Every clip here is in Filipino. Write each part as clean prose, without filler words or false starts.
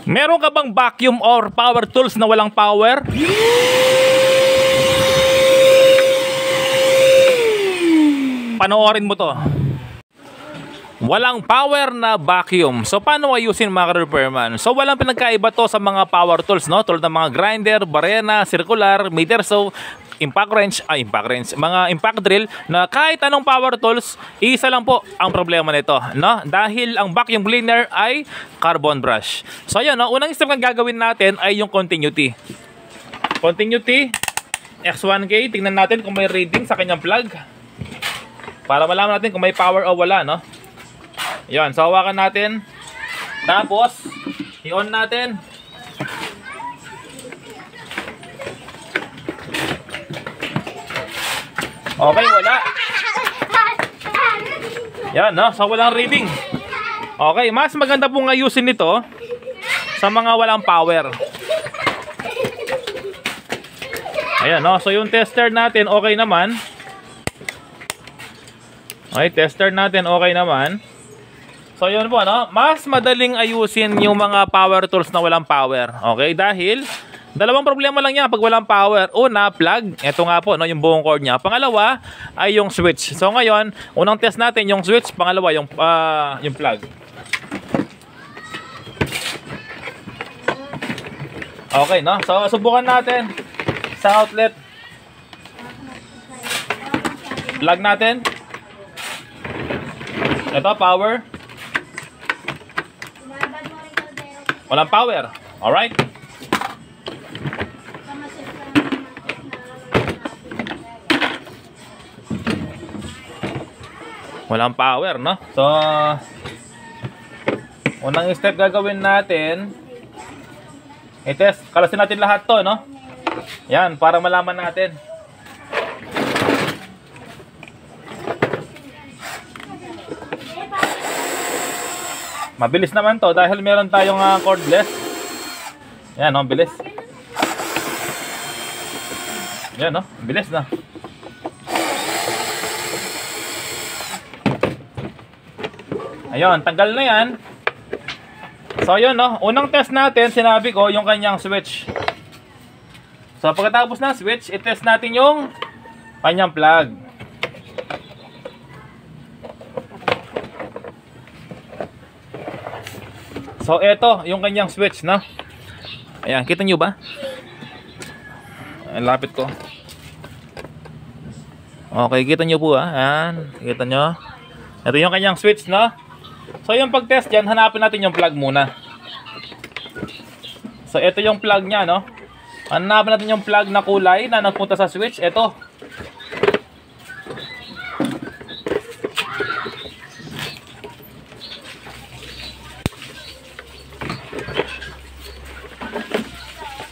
Meron ka bang vacuum or power tools na walang power? Panoorin mo to. Walang power na vacuum. So paano ayusin mga ka-repairman? So walang pinagkaiba to sa mga power tools, no? Tulad ng mga grinder, barena, circular, meter saw, impact wrench, mga impact drill na kahit anong power tools, isa lang po ang problema nito, no? Dahil ang vacuum cleaner ay carbon brush. So ayun, no? Unang step na gagawin natin ay yung continuity. Continuity, X1K, tingnan natin kung may reading sa kanyang plug. Para malaman natin kung may power o wala, no? Ayun, so hawakan natin. Tapos, i-on natin. Okay, wala. Yan, no? So walang reading. Okay, mas maganda pong ayusin nito sa mga walang power. Ayan, no? So yung tester natin okay naman. Okay, tester natin okay naman. So yun po, no? Mas madaling ayusin yung mga power tools na walang power. Okay, dahil dalawang problema lang yan pag walang power. Una, plug. Ito nga po, no, yung buong cord niya. Pangalawa ay yung switch. So ngayon, unang test natin yung switch. Pangalawa yung plug. Okay, no? So subukan natin sa outlet. Plug natin. Ito, power. Walang power. Alright. Walang power, no? So, unang step gagawin natin, i-test. Kalasin natin lahat to, no? Yan, para malaman natin. Mabilis naman to dahil meron tayong cordless. Yan, no? Bilis. Yan, no? Bilis na. Ayun, tanggal na yan. So, yun, no? Unang test natin, sinabi ko, yung kanyang switch. So, pagkatapos ng switch, i-test natin yung kanyang plug. So, eto, yung kanyang switch, no? Ayan, kita nyo ba? Ayan, lapit ko. Okay, kita nyo po, ha? Ayan, kita nyo. Ito yung kanyang switch, no? So, yung pag-test dyan, hanapin natin yung plug muna. So, ito yung plug nya, no? Hanapin natin yung plug na kulay na nagpunta sa switch. Ito.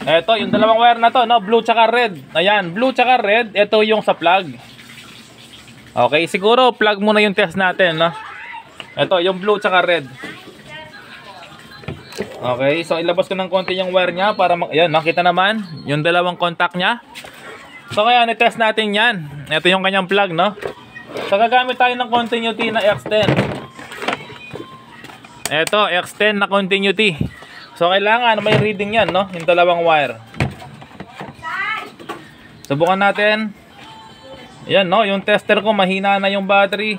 Ito, yung dalawang wire na to, no? Blue tsaka red. Ayan, blue tsaka red. Ito yung sa plug. Okay, siguro plug muna yung test natin, no? Ito, yung blue tsaka red. Okay, so ilabas ko ng konti yung wire nya para ayan, nakita naman yung dalawang contact nya. So ngayon, i-test natin yan. Ito yung kanyang plug, no? So gagamit tayo ng continuity na X10. Ito, X10 na continuity. So kailangan may reading yan, no? Yung dalawang wire. Subukan natin. Ayan, no? Yung tester ko mahina na yung battery.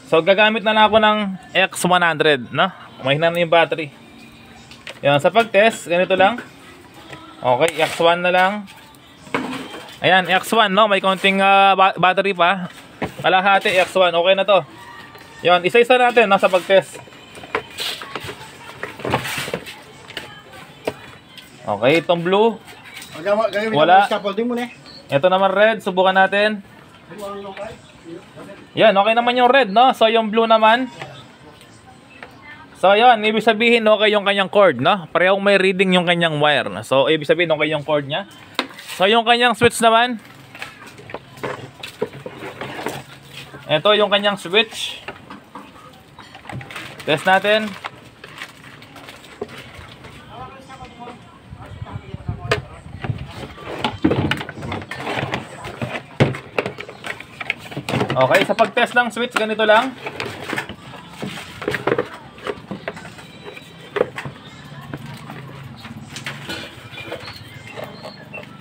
So gagamit na lang ako ng X100, no? Mahina na yung battery. Yan, sa pag-test, ganito lang. Okay, X1 na lang. Ayan, X1, no? May konting battery pa. Kalahati, X1. Okay na to. Yan, isa-isa natin, no? Sa pag-test. Okay, itong blue. Wala. Ito naman red, subukan natin. Yan, okay naman yung red, no? So yung blue naman. So yan, ibig sabihin okay yung kanyang cord, no? Parehong may reading yung kanyang wire. So ibig sabihin okay yung cord niya. So yung kanyang switch naman. Ito yung kanyang switch. Test natin. Okay, sa pag-test ng switch, ganito lang.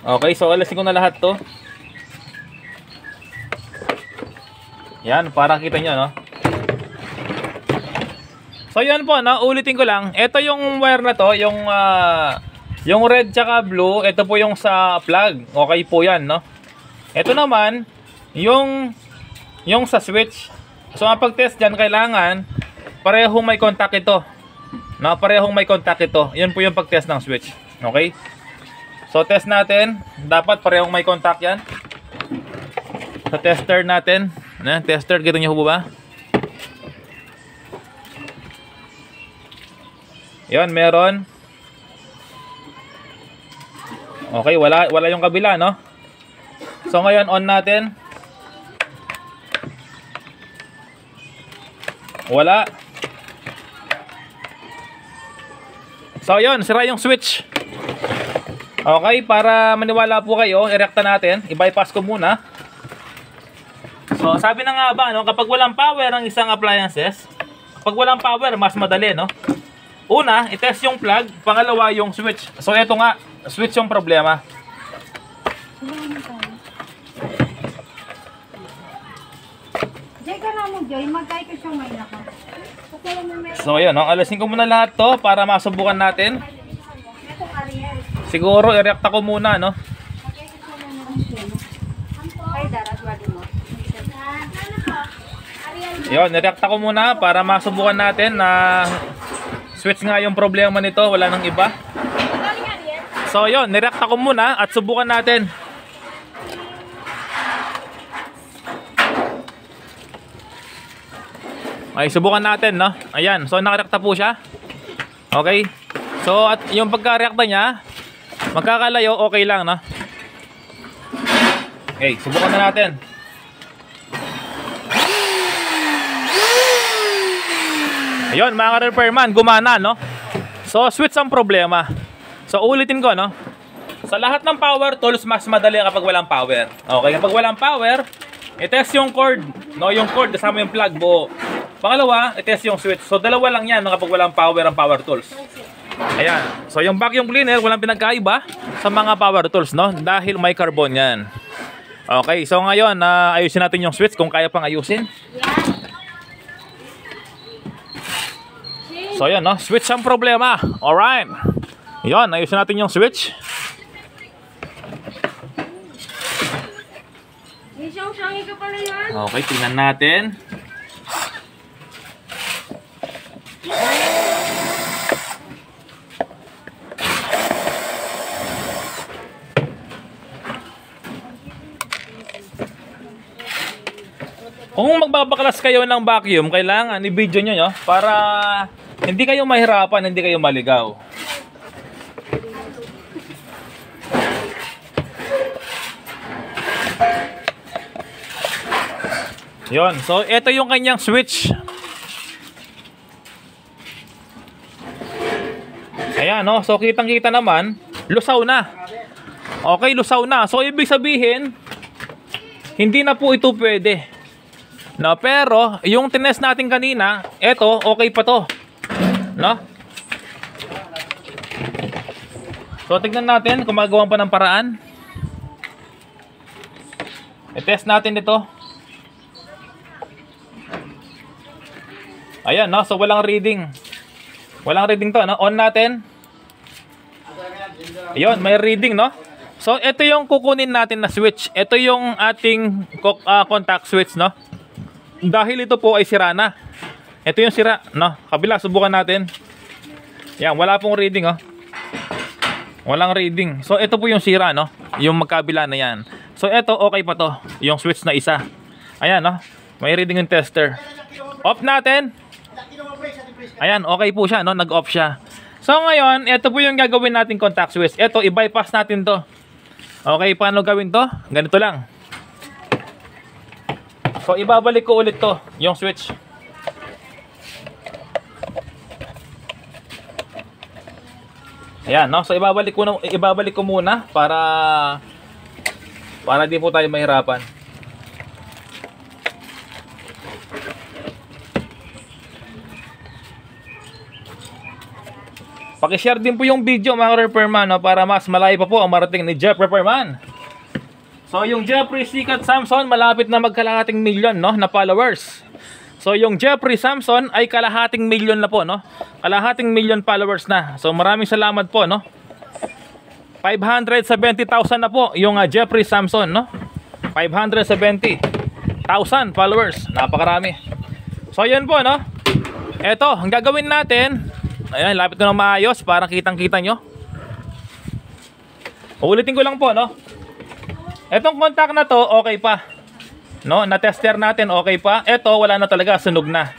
Okay, so alisin ko na lahat to. Yan, para kita nyo, no? So yan po, no? Ulitin ko lang. Ito yung wire na to, yung red tsaka blue. Ito po yung sa plug. Okay po yan, no? Ito naman, yung sa switch. So ang pag-test dyan, kailangan parehong may contact ito. No? Parehong may contact ito. Yan po yung pag-test ng switch. Okay? So test natin. Dapat parehong may contact yan. Sa tester natin. Ayan, tester, kita nyo po ba? Yan, meron. Okay, wala yung kabila, no? So ngayon, on natin. Wala. So yun, sira yung switch. Okay, para maniwala po kayo, i-recta natin. I-bypass ko muna. So sabi na nga ba, no, kapag walang power ang isang appliances, kapag walang power, mas madali, no? Una, i-test yung plug. Pangalawa, yung switch. So eto nga, switch yung problema. So yun, no? Alasin ko muna lahat to para masubukan natin. Siguro i-recta ko muna, no? Yun, i-recta ko muna para masubukan natin na switch nga yung problema nito, wala nang iba. So yun, nirekta ko muna at subukan natin. Ay, subukan natin, no? Ayan, so nakarekta po siya. Okay. So at yung pagka-rekta niya, magkakalayo, okay lang, no? Okay, subukan na natin. Ayun, mga repairman, gumana, no? So, switch ang problema. So, ulitin ko, no? Sa lahat ng power tools, mas madali kapag walang power. Okay, kapag walang power, i-test yung cord, no? Yung cord, kasama yung plug, buo. Pangalawa, i-test yung switch. So, dalawa lang yan, no? Kapag walang power ang power tools. Ayan. So, yung vacuum cleaner, walang pinagkaiba sa mga power tools, no? Dahil may carbon yan. Okay, so ngayon, ayusin natin yung switch kung kaya pang ayusin. So yan, no? Switch ang problema. Alright. Yan, ayusin natin yung switch. Okay, tingnan natin. Kung magbabaklas kayo ng vacuum, kailangan i-video nyo, para hindi kayo mahirapan, hindi kayo maligaw. Yon, so ito yung kanyang switch. Ayan, no? So kitang-kita naman, lusaw na. Okay, lusaw na. So ibig sabihin, hindi na po ito pwede. No, pero yung tinest natin kanina, eto okay pa to. No? So tignan natin kung magawa pa ng paraan. I-test natin ito. Ayan, no? So walang reading. Walang reading to, no? On natin. Ayun, may reading, no? So ito yung kukunin natin na switch. Ito yung ating contact switch, no? Dahil ito po ay sira na. Ito yung sira, no? Kabila, subukan natin. Yan, wala pong reading, oh. Walang reading. So ito po yung sira, no? Yung magkabila na yan. So ito, okay pa to. Yung switch na isa. Ayan, no? May reading yung tester. Off natin. Ayan, okay po siya, no? Nag-off siya. So ngayon, ito po yung gagawin natin contact switch. Ito, i-bypass natin to. Okay, paano gawin to? Ganito lang. So ibabalik ko ulit to, yung switch. Ayan, no? So ibabalik ko muna para di po tayo mahirapan. Paki-share din po yung video mga repairman, no, para mas malayo pa po ang marating ni Jeff Repairman. So yung Jeffrey Sikat Samson malapit na magkalahating milyon, no, na followers. So yung Jeffrey Samson ay kalahating milyon na po, no. Kalahating milyon followers na. So maraming salamat po, no. 570,000 na po yung Jeffrey Samson, no. 570,000 followers. Napakarami. So yan po, no. Eto, ang gagawin natin, ayan, lapit ko ng maayos para kitang-kita nyo. Ulitin ko lang po, no. Etong contact na to, okay pa, no. Na-tester natin, okay pa. Eto, wala na talaga, sunog na.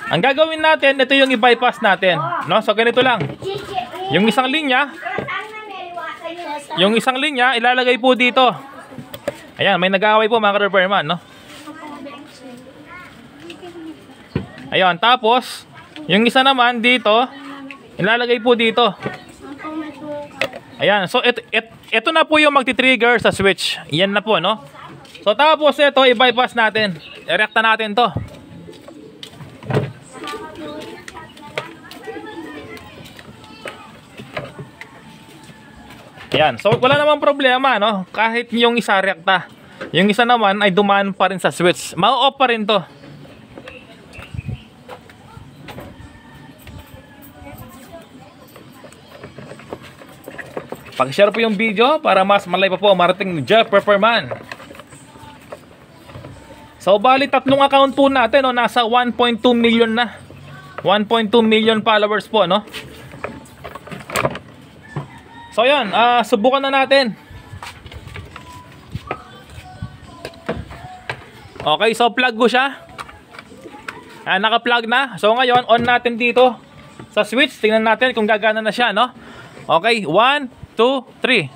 Ang gagawin natin, ito yung i-bypass natin, no. So ganito lang. Yung isang linya, ilalagay po dito. Ayan, may nag-aaway po mga repairman, no. Ayan, tapos yung isa naman dito, ilalagay po dito. Ayan, so ito na po yung magti-trigger sa switch. Yan na po, no. So tapos ito, i-bypass natin. I-recta natin to. Ayan, so wala namang problema, no. Kahit yung isa rekta, yung isa naman ay dumaan pa rin sa switch. Ma-off pa rin to. Pag-share po yung video para mas malay pa po marating ni Jeff Repairman. So bali tatlong account po natin, no, nasa 1.2 million na. 1.2 million followers po, no. So yan, subukan na natin. Okay, so plug ko siya. Naka-plug na. So ngayon, on natin dito sa switch. Tingnan natin kung gagana na siya, no. Okay, 1, 2, 3.